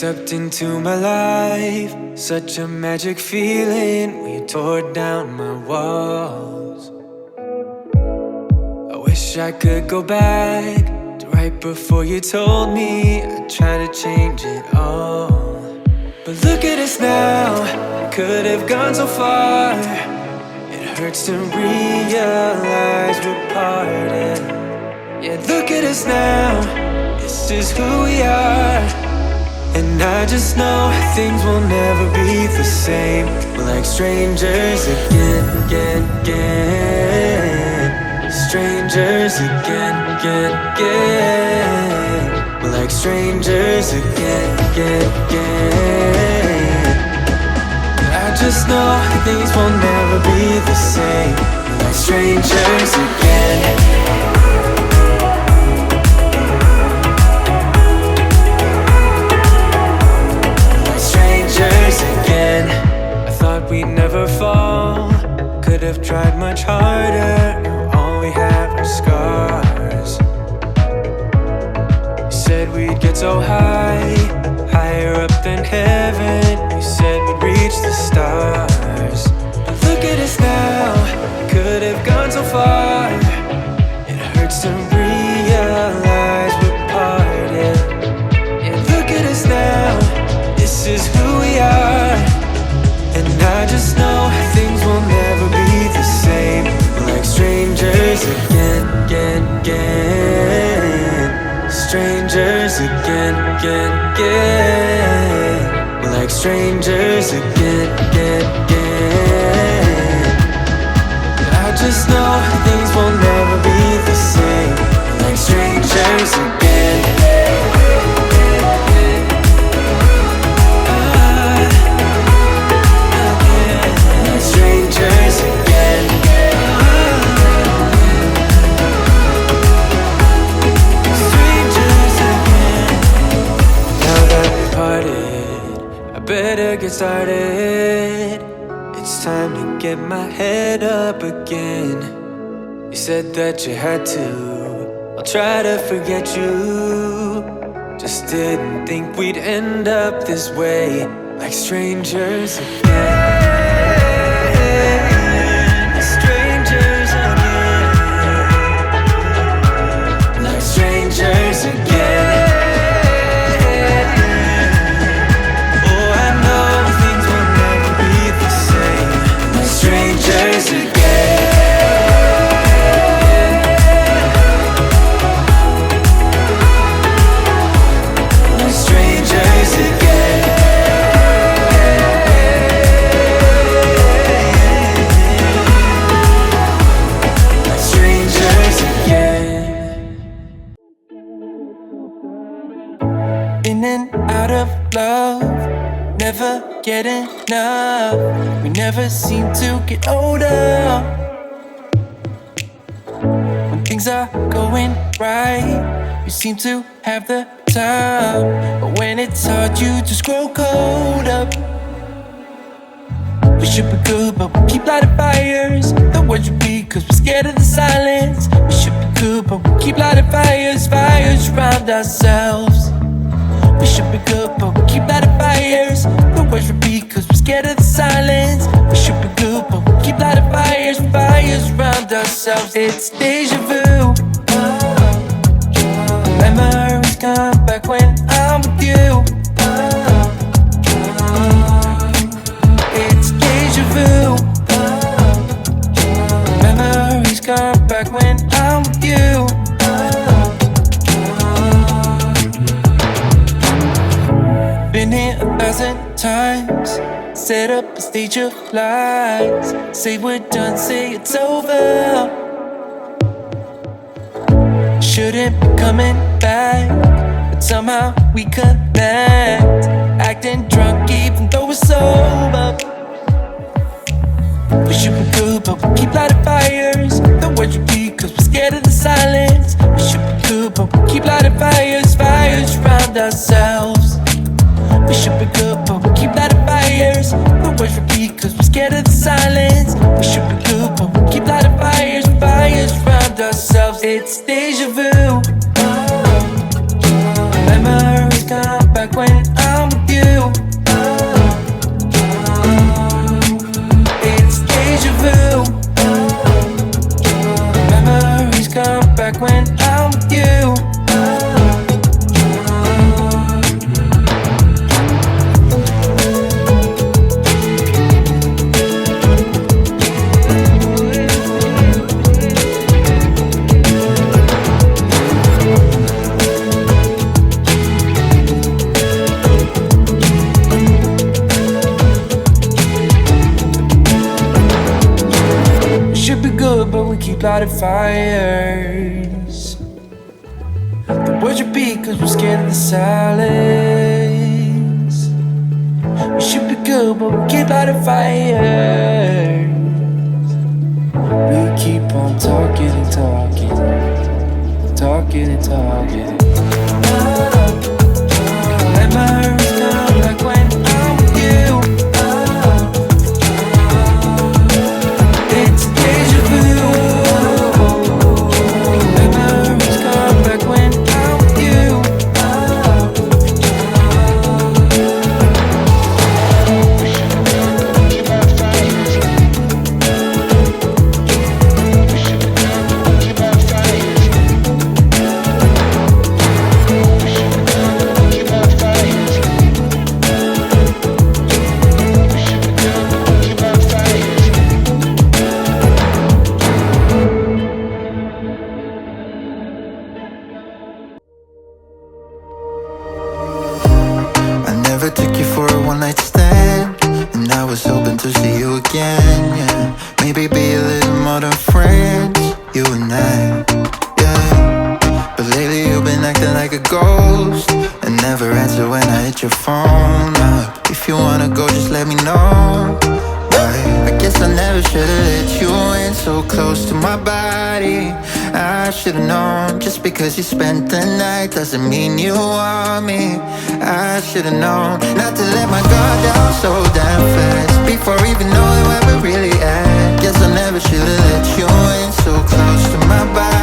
stepped into my life, such a magic feeling when you tore down my walls. I wish I could go back to right before you told me I'd try to change it all. But look at us now, we could have gone so far. It hurts to realize we're parted. Yeah, look at us now, this is who we are. And I just know things will never be the same. We're like strangers again. Strangers again. We're like strangers again. I just know things will never be the same. We're like strangers again. I thought we'd never fall, could have tried much harder. Now all we have are scars. You said we'd get so high, higher up than heaven. You said we'd reach the stars. But look at us now, could have gone so far. It hurts to realize we're parted. Yeah, look at us now, this is who we are. And I just know things will never be the same. We're like strangers again. Strangers again. We're like strangers again. I just know things will never be the same. We're like strangers again. Strangers again. Strangers again. Now that we parted, I better get started. It's time to get my head up again. You said that you had to, I'll try to forget you. Just didn't think we'd end up this way, like strangers again. Strangers again. Oh, I know things will never be the same. Like strangers again. Like strangers again. Like strangers again. In and out of love, never get enough. We never seem to get older. When things are going right, you seem to have the time. But when it's hard, you just grow cold up. We should be good, but we keep lighting fires. The words repeat, cause we're scared of the silence. We should be good, but we keep lighting fires. Fires around ourselves. We should be good, but we keep lighting fires. The words repeat, cause we're scared of the silence. We should be good, but we keep lighting fires. Fires around ourselves. It's deja vu. Memories come back when I'm with you. It's deja vu. Memories come back when I'm with you. Been here 1,000 times, set up a stage of lies. Say we're done, say it's over. Shouldn't be coming back, but somehow we connect. Acting drunk even though we're sober. We should be good, but we keep lighting fires. The words repeat, cause we're scared of the silence. We should be good, but we keep lighting fires. Fires around ourselves. We should be good, but we keep lighting fires. The words repeat, cause we're scared of the silence. We should be good, but we keep lighting fires. Fires around ourselves. It's deja vu. Memories come back when I'm with you. Should be good, but we keep lighting fires. The words repeat cause we're scared of the silence. We should be good, but we keep lighting fires. We keep on talking and talking, talking and talking. Let my words come back when I'm with you. It's deja vu. Let my words come back when I'm with you. I never took you for a one-night stand, and I was hoping to see you again, yeah. Maybe be a little more than friends, you and I, yeah. But lately you've been acting like a ghost, and never answer when I hit your phone up. If you wanna go, just let me know. I guess I never should've let you in so close to my body. I should've known, just because you spent the night doesn't mean you want me. I should've known not to let my guard down so damn fast, before even knowing where we're really at. Guess I never should've let you in so close to my body.